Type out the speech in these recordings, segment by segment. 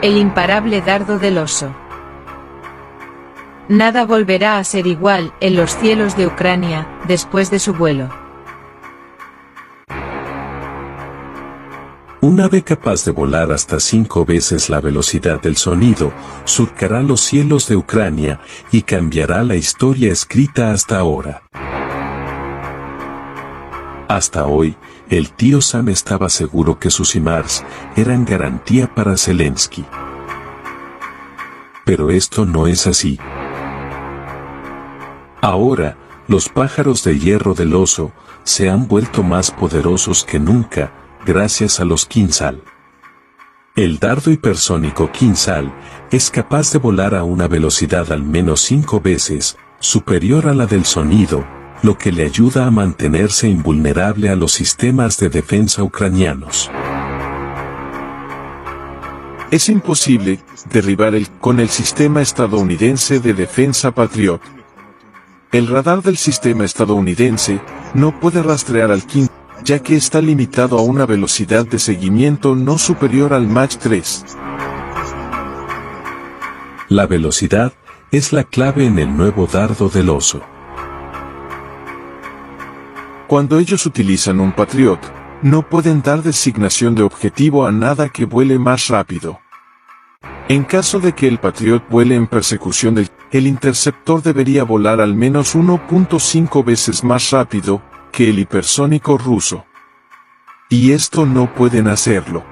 El imparable dardo del oso. Nada volverá a ser igual en los cielos de Ucrania después de su vuelo. Un ave capaz de volar hasta 5 veces la velocidad del sonido surcará los cielos de Ucrania y cambiará la historia escrita hasta ahora. Hasta hoy, el tío Sam estaba seguro que sus HIMARS eran garantía para Zelensky. Pero esto no es así. Ahora, los pájaros de hierro del oso se han vuelto más poderosos que nunca, gracias a los Kinzhal. El dardo hipersónico Kinzhal es capaz de volar a una velocidad al menos 5 veces superior a la del sonido, lo que le ayuda a mantenerse invulnerable a los sistemas de defensa ucranianos. Es imposible derribar con el sistema estadounidense de defensa Patriot. El radar del sistema estadounidense no puede rastrear al Kinzhal, ya que está limitado a una velocidad de seguimiento no superior al Mach 3. La velocidad es la clave en el nuevo dardo del oso. Cuando ellos utilizan un Patriot, no pueden dar designación de objetivo a nada que vuele más rápido. En caso de que el Patriot vuele en persecución el interceptor debería volar al menos 1.5 veces más rápido que el hipersónico ruso. Y esto no pueden hacerlo.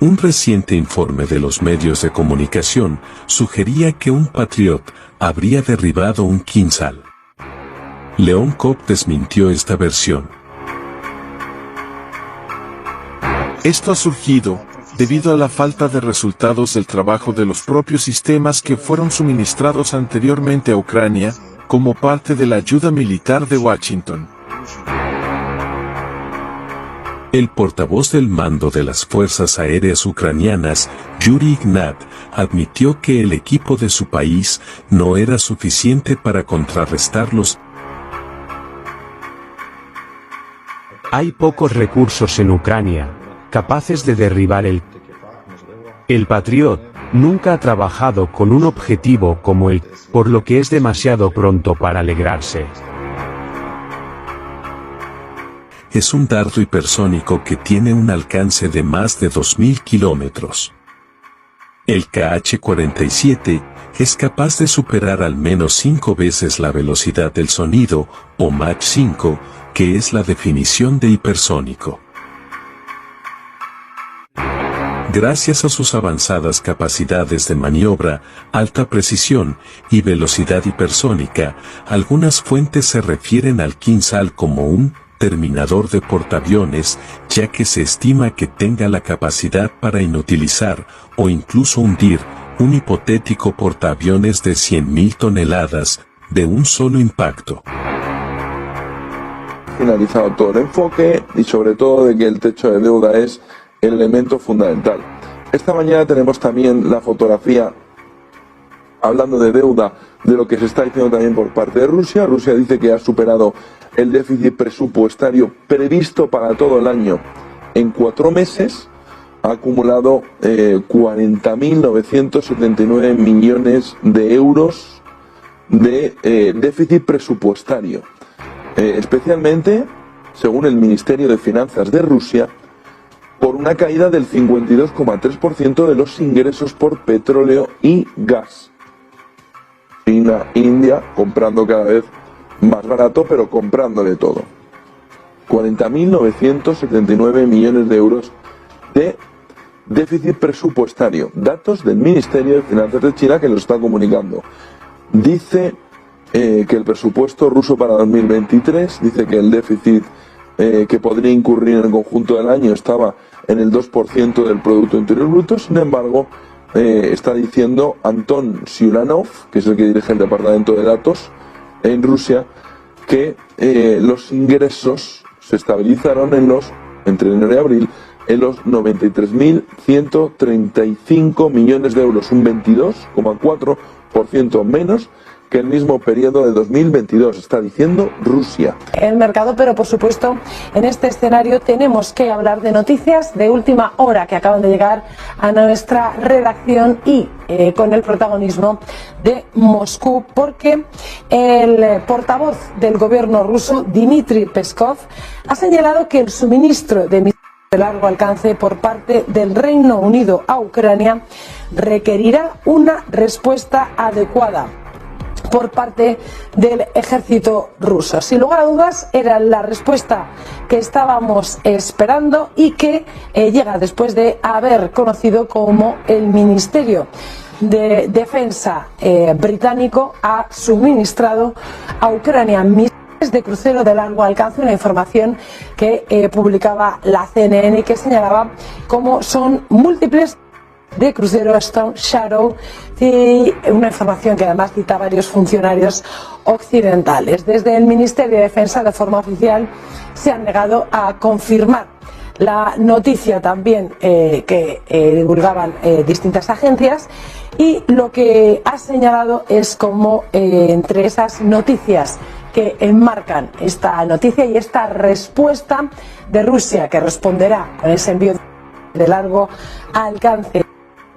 Un reciente informe de los medios de comunicación sugería que un Patriot habría derribado un Kinzhal. Leon Kopp desmintió esta versión. Esto ha surgido debido a la falta de resultados del trabajo de los propios sistemas que fueron suministrados anteriormente a Ucrania, como parte de la ayuda militar de Washington. El portavoz del mando de las Fuerzas Aéreas Ucranianas, Yuri Ignat, admitió que el equipo de su país no era suficiente para contrarrestarlos. Hay pocos recursos en Ucrania capaces de derribar el Patriot. Nunca ha trabajado con un objetivo como por lo que es demasiado pronto para alegrarse. Es un dardo hipersónico que tiene un alcance de más de 2.000 kilómetros. El Kh-47 es capaz de superar al menos 5 veces la velocidad del sonido, o Mach 5, que es la definición de hipersónico. Gracias a sus avanzadas capacidades de maniobra, alta precisión y velocidad hipersónica, algunas fuentes se refieren al Kinzhal como un terminador de portaaviones, ya que se estima que tenga la capacidad para inutilizar o incluso hundir un hipotético portaaviones de 100.000 toneladas de un solo impacto. Finalizado todo el enfoque y sobre todo de que el techo de deuda es el elemento fundamental. Esta mañana tenemos también la fotografía hablando de deuda, de lo que se está diciendo también por parte de Rusia. Rusia dice que ha superado el déficit presupuestario previsto para todo el año en 4 meses. Ha acumulado 40.979 millones de euros de déficit presupuestario. Especialmente, según el Ministerio de Finanzas de Rusia, por una caída del 52,3% de los ingresos por petróleo y gas. China, India, comprando cada vez más barato, pero comprándole todo. 40.979 millones de euros de déficit presupuestario. Datos del Ministerio de Finanzas de China que lo está comunicando. Dice que el presupuesto ruso para 2023, dice que el déficit que podría incurrir en el conjunto del año estaba en el 2% del Producto Interior Bruto. Sin embargo, está diciendo Anton Siulanov, que es el que dirige el Departamento de Datos en Rusia, que los ingresos se estabilizaron entre enero y abril en los 93.135 millones de euros, un 22,4% menos que el mismo periodo de 2022, está diciendo Rusia. El mercado, pero por supuesto en este escenario tenemos que hablar de noticias de última hora que acaban de llegar a nuestra redacción y con el protagonismo de Moscú, porque el portavoz del gobierno ruso, Dmitry Peskov, ha señalado que el suministro de misiles de largo alcance por parte del Reino Unido a Ucrania requerirá una respuesta adecuada por parte del ejército ruso. Sin lugar a dudas, era la respuesta que estábamos esperando y que llega después de haber conocido cómo el Ministerio de Defensa británico ha suministrado a Ucrania misiles de crucero de largo alcance, una información que publicaba la CNN y que señalaba cómo son múltiples de crucero Storm Shadow, y una información que además cita varios funcionarios occidentales. Desde el Ministerio de Defensa, de forma oficial, se han negado a confirmar la noticia también que divulgaban distintas agencias, y lo que ha señalado es como entre esas noticias que enmarcan esta noticia y esta respuesta de Rusia, que responderá con ese envío de largo alcance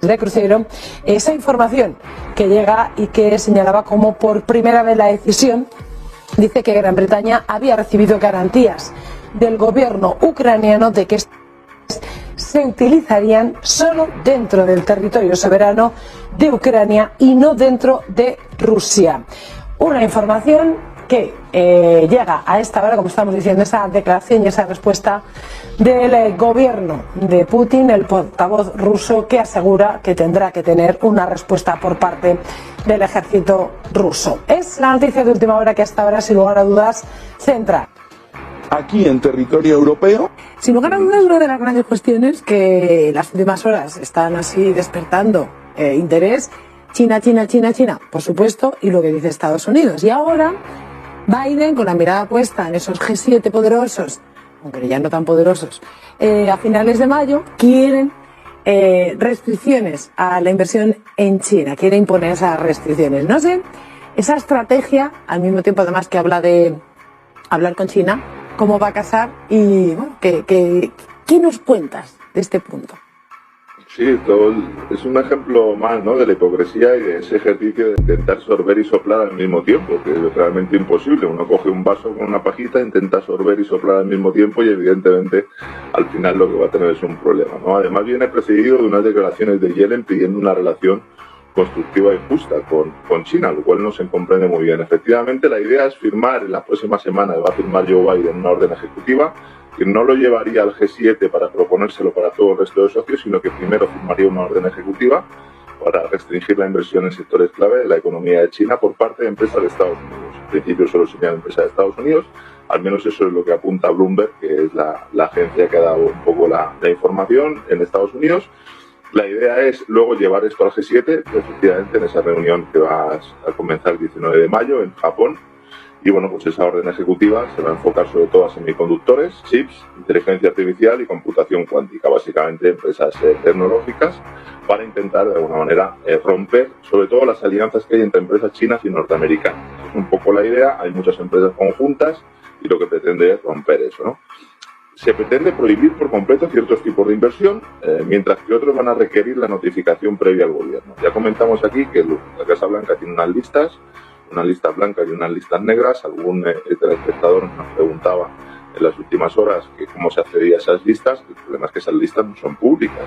de crucero, esa información que llega y que señalaba como por primera vez la decisión dice que Gran Bretaña había recibido garantías del gobierno ucraniano de que se utilizarían solo dentro del territorio soberano de Ucrania y no dentro de Rusia. Una información que llega a esta hora, como estamos diciendo, esa declaración y esa respuesta del gobierno de Putin, el portavoz ruso, que asegura que tendrá que tener una respuesta por parte del ejército ruso. Es la noticia de última hora que hasta ahora, sin lugar a dudas, centra. Aquí en territorio europeo. Sin lugar a dudas, una de las grandes cuestiones que las últimas horas están así despertando interés: China, China, China, China, por supuesto, y lo que dice Estados Unidos. Y ahora Biden, con la mirada puesta en esos G7 poderosos, aunque ya no tan poderosos, a finales de mayo, quieren restricciones a la inversión en China, quiere imponer esas restricciones. No sé, esa estrategia, al mismo tiempo además que habla de hablar con China, cómo va a casar y, bueno, ¿qué nos cuentas de este punto? Sí, es un ejemplo más, ¿no?, de la hipocresía y de ese ejercicio de intentar sorber y soplar al mismo tiempo, que es realmente imposible. Uno coge un vaso con una pajita, intenta sorber y soplar al mismo tiempo y evidentemente al final lo que va a tener es un problema, ¿no? Además viene precedido de unas declaraciones de Yellen pidiendo una relación constructiva y justa con China, lo cual no se comprende muy bien. Efectivamente, la idea es firmar en las próximas semanas, va a firmar Joe Biden una orden ejecutiva que no lo llevaría al G7 para proponérselo para todo el resto de socios, sino que primero firmaría una orden ejecutiva para restringir la inversión en sectores clave de la economía de China por parte de empresas de Estados Unidos. En principio solo serían empresas de Estados Unidos, al menos eso es lo que apunta Bloomberg, que es la agencia que ha dado un poco la información en Estados Unidos. La idea es luego llevar esto al G7, efectivamente en esa reunión que va a comenzar el 19 de mayo en Japón. Y bueno, pues esa orden ejecutiva se va a enfocar sobre todo a semiconductores, chips, inteligencia artificial y computación cuántica, básicamente empresas tecnológicas, para intentar de alguna manera romper sobre todo las alianzas que hay entre empresas chinas y norteamericanas. Es un poco la idea, hay muchas empresas conjuntas y lo que pretende es romper eso, ¿no? Se pretende prohibir por completo ciertos tipos de inversión, mientras que otros van a requerir la notificación previa al gobierno. Ya comentamos aquí que la Casa Blanca tiene unas listas blancas y unas listas negras. Algún telespectador nos preguntaba en las últimas horas que cómo se accedía a esas listas. El problema es que esas listas no son públicas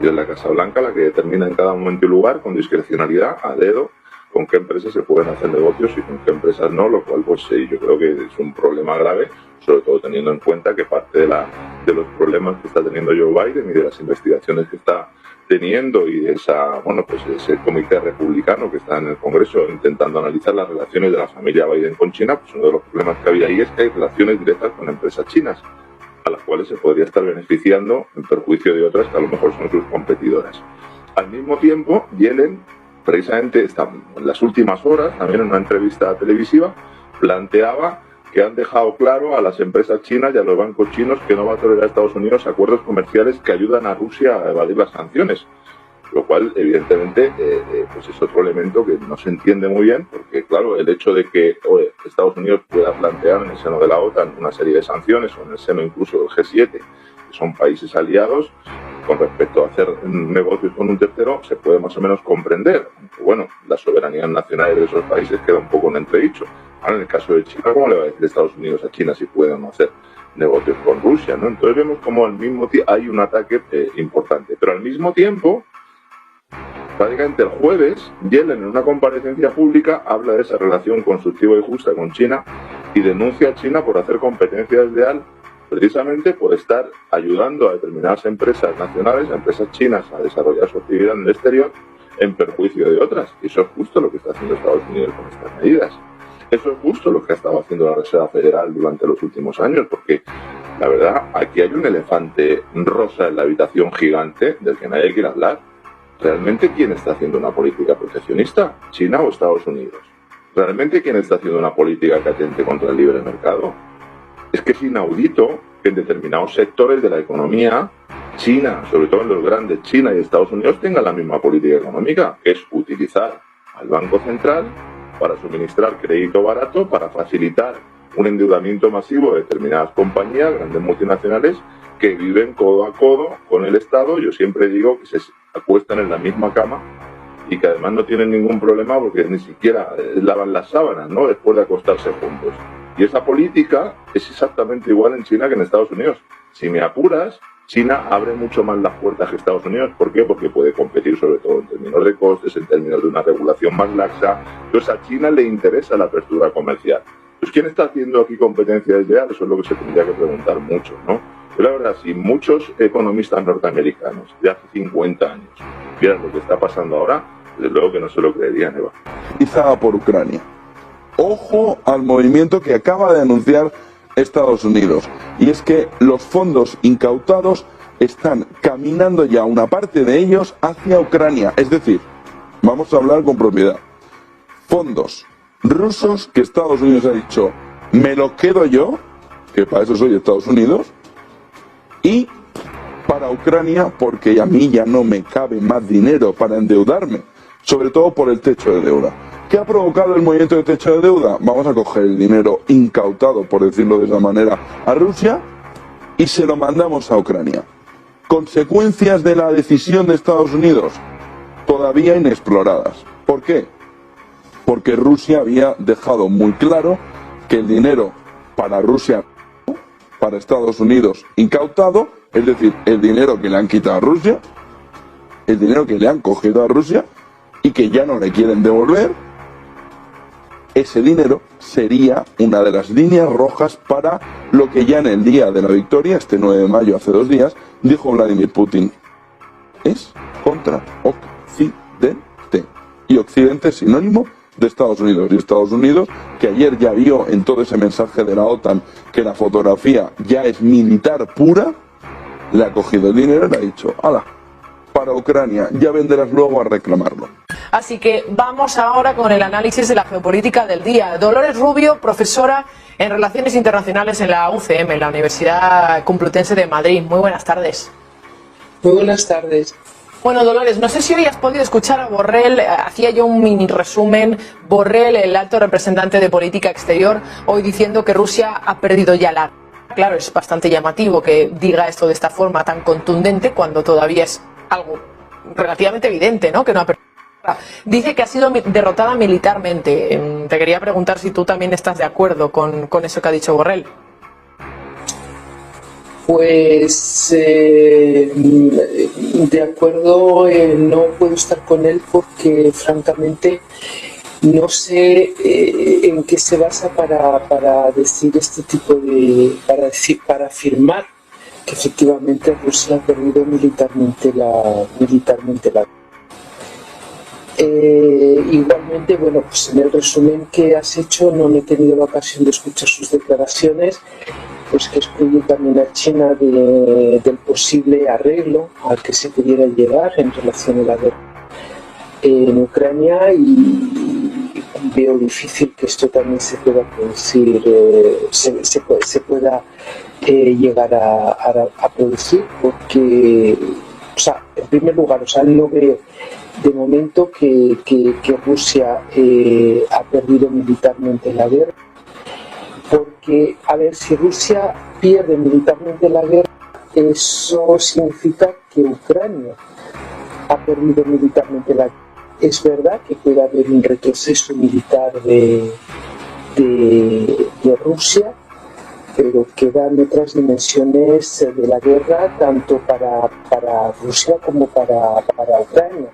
y es la Casa Blanca la que determina en cada momento y lugar, con discrecionalidad, a dedo, con qué empresas se pueden hacer negocios y con qué empresas no, lo cual pues yo creo que es un problema grave, sobre todo teniendo en cuenta que parte de los problemas que está teniendo Joe Biden y de las investigaciones que está teniendo y de ese comité republicano que está en el Congreso intentando analizar las relaciones de la familia Biden con China, pues uno de los problemas que había ahí es que hay relaciones directas con empresas chinas, a las cuales se podría estar beneficiando en perjuicio de otras que a lo mejor son sus competidoras. Al mismo tiempo, Yellen, precisamente en las últimas horas, también en una entrevista televisiva, planteaba que han dejado claro a las empresas chinas y a los bancos chinos que no va a tolerar a Estados Unidos acuerdos comerciales que ayudan a Rusia a evadir las sanciones. Lo cual, evidentemente, pues es otro elemento que no se entiende muy bien, porque, claro, el hecho de que Estados Unidos pueda plantear en el seno de la OTAN una serie de sanciones, o en el seno incluso del G7, que son países aliados, con respecto a hacer negocios con un tercero, se puede más o menos comprender. Aunque, bueno, la soberanía nacional de esos países queda un poco en entredicho. Ahora, en el caso de China, ¿cómo le va a decir Estados Unidos a China si puede o no hacer negocios con Rusia, ¿no? Entonces vemos como al mismo tiempo hay un ataque importante, pero al mismo tiempo, prácticamente el jueves, Yellen en una comparecencia pública habla de esa relación constructiva y justa con China y denuncia a China por hacer competencia desleal, precisamente por estar ayudando a determinadas empresas nacionales, a empresas chinas, a desarrollar su actividad en el exterior en perjuicio de otras. Y eso es justo lo que está haciendo Estados Unidos con estas medidas. Eso es justo lo que ha estado haciendo la Reserva Federal durante los últimos años, porque la verdad, aquí hay un elefante rosa en la habitación gigante del que nadie quiere hablar. ¿Realmente quién está haciendo una política proteccionista? ¿China o Estados Unidos? ¿Realmente quién está haciendo una política que atente contra el libre mercado? Es que es inaudito que en determinados sectores de la economía, China, sobre todo en los grandes, China y Estados Unidos, tengan la misma política económica, que es utilizar al Banco Central para suministrar crédito barato, para facilitar un endeudamiento masivo de determinadas compañías, grandes multinacionales, que viven codo a codo con el Estado. Yo siempre digo que se acuestan en la misma cama y que además no tienen ningún problema porque ni siquiera lavan las sábanas, ¿no?, después de acostarse juntos. Y esa política es exactamente igual en China que en Estados Unidos. Si me apuras, China abre mucho más las puertas que Estados Unidos. ¿Por qué? Porque puede competir sobre todo en términos de costes, en términos de una regulación más laxa. Entonces a China le interesa la apertura comercial. Pues ¿quién está haciendo aquí competencia desleal? Eso es lo que se tendría que preguntar mucho, ¿no? Yo la verdad, si muchos economistas norteamericanos de hace 50 años vieran lo que está pasando ahora, desde luego que no se lo creerían, Eva. Izada por Ucrania. Ojo al movimiento que acaba de anunciar Estados Unidos, y es que los fondos incautados están caminando ya una parte de ellos hacia Ucrania. Es decir, vamos a hablar con propiedad, fondos rusos que Estados Unidos ha dicho me los quedo yo, que para eso soy Estados Unidos, y para Ucrania porque a mí ya no me cabe más dinero para endeudarme, sobre todo por el techo de deuda. ¿Qué ha provocado el movimiento de techo de deuda? Vamos a coger el dinero incautado, por decirlo de esa manera, a Rusia y se lo mandamos a Ucrania. Consecuencias de la decisión de Estados Unidos todavía inexploradas. ¿Por qué? Porque Rusia había dejado muy claro que el dinero para Rusia, para Estados Unidos incautado, es decir, el dinero que le han quitado a Rusia, el dinero que le han cogido a Rusia y que ya no le quieren devolver, ese dinero sería una de las líneas rojas para lo que ya en el día de la victoria, este 9 de mayo, hace 2 días, dijo Vladimir Putin. Es contra Occidente. Y Occidente es sinónimo de Estados Unidos. Y Estados Unidos, que ayer ya vio en todo ese mensaje de la OTAN que la fotografía ya es militar pura, le ha cogido el dinero y le ha dicho, ¡hala! Para Ucrania, ya vendrás luego a reclamarlo. Así que vamos ahora con el análisis de la geopolítica del día. Dolores Rubio, profesora en Relaciones Internacionales en la UCM, en la Universidad Complutense de Madrid. Muy buenas tardes. Muy buenas tardes. Bueno, Dolores, no sé si hoy has podido escuchar a Borrell, hacía yo un mini resumen, Borrell, el alto representante de política exterior, hoy diciendo que Rusia ha perdido ya la... Claro, es bastante llamativo que diga esto de esta forma tan contundente cuando todavía es algo relativamente evidente, ¿no?, que no ha perdido. Dice que ha sido derrotada militarmente. Te quería preguntar si tú también estás de acuerdo con eso que ha dicho Borrell. Pues de acuerdo, no puedo estar con él porque francamente no sé en qué se basa para decir este tipo de, para afirmar que efectivamente Rusia ha perdido militarmente la igualmente, bueno, pues en el resumen que has hecho no he tenido la ocasión de escuchar sus declaraciones, pues que excluye también a China del posible arreglo al que se pudiera llegar en relación a la guerra en Ucrania, y veo difícil que esto también se pueda producir, se pueda llegar a producir, porque sea, en primer lugar, o sea, no veo de momento que Rusia ha perdido militarmente la guerra, porque, a ver, si Rusia pierde militarmente la guerra, eso significa que Ucrania ha perdido militarmente la guerra. Es verdad que puede haber un retroceso militar de Rusia, pero quedan otras dimensiones de la guerra tanto para Rusia como para Ucrania.